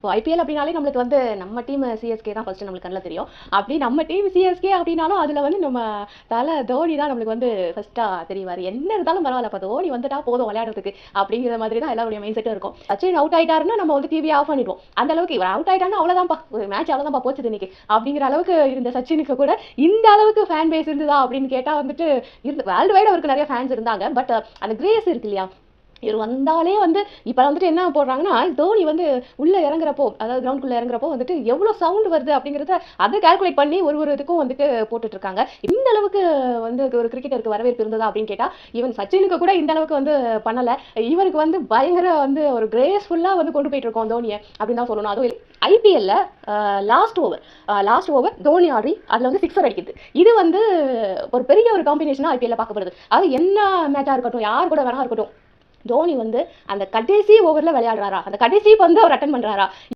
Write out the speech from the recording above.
இப்போ ஐபிஎல் அப்படின்னாலே நம்மளுக்கு வந்து நம்ம டீம் சிஎஸ்கே தான் ஃபர்ஸ்ட் நம்மளுக்கு நல்லா தெரியும். அப்படி நம்ம டீம் சிஎஸ்கே அப்படின்னாலும் அதில் வந்து நம்ம தலை தோனி தான் நம்மளுக்கு வந்து ஃபர்ஸ்ட்டாக தெரிவார். என்ன இருந்தாலும் பரவாயில்ல, இப்போ தோனி வந்துட்டா போதும் விளையாடுறதுக்கு அப்படிங்கிற மாதிரி தான் எல்லாருடைய மைண்ட் செட்டும் இருக்கும். சச்சின் அவுட் ஆயிட்டாருன்னா நம்ம வந்து டிவி ஆஃப் பண்ணிடுவோம். அந்த அளவுக்கு இவர் அவுட் ஆயிட்டாருன்னா அவ்வளோதான்ப்பா, ஒரு மேட்ச் அவ்வளோதான்ப்பா போச்சுது இன்னைக்கு அப்படிங்கிற அளவுக்கு இருந்த சச்சினுக்கு கூட இந்த அளவுக்கு ஃபேன் பேஸ் இருந்ததா அப்படின்னு கேட்டால் வந்துட்டு வேர்ல்டு வைடு அவருக்கு நிறைய ஃபேன்ஸ் இருந்தாங்க. பட் அந்த கிரேஸ் இருக்கு இல்லையா, இவர் வந்தாலே வந்து இப்போ வந்துட்டு என்ன போடுறாங்கன்னா, தோனி வந்து உள்ள இறங்குறப்போ, அதாவது கிரவுண்டுக்குள்ள இறங்குறப்போ வந்துட்டு எவ்வளோ சவுண்ட் வருது அப்படிங்கிறத அதை கால்குலேட் பண்ணி ஒரு இதுக்கும் வந்துட்டு போட்டுட்டு இருக்காங்க. இந்த அளவுக்கு வந்து ஒரு கிரிக்கெட்டருக்கு வரவேற்பு இருந்ததா அப்படின்னு கேட்டா, ஈவன் சச்சினுக்கு கூட இந்த அளவுக்கு வந்து பண்ணல. இவருக்கு வந்து பயங்கர வந்து ஒரு கிரேஸ்ஃபுல்லா வந்து கொண்டு போயிட்டு இருக்கோம் தோனியை அப்படின்னு தான் சொல்லணும். அதுவும் ஐபிஎல்ல லாஸ்ட் ஓவர் தோனி ஆடி அதில் வந்து சிக்ஸர் அடிக்குது. இது வந்து ஒரு பெரிய ஒரு காம்பினேஷனாக ஐபிஎல்ல பார்க்கப்படுது. அது என்ன மேட்சாக இருக்கட்டும், யார் கூட வேணா இருக்கட்டும், தோனி வந்து அந்த கடைசி ஓவரில் விளையாடுறாரா, அந்த கடைசி பந்து அவர் அட்டன் பண்ணுறாரா,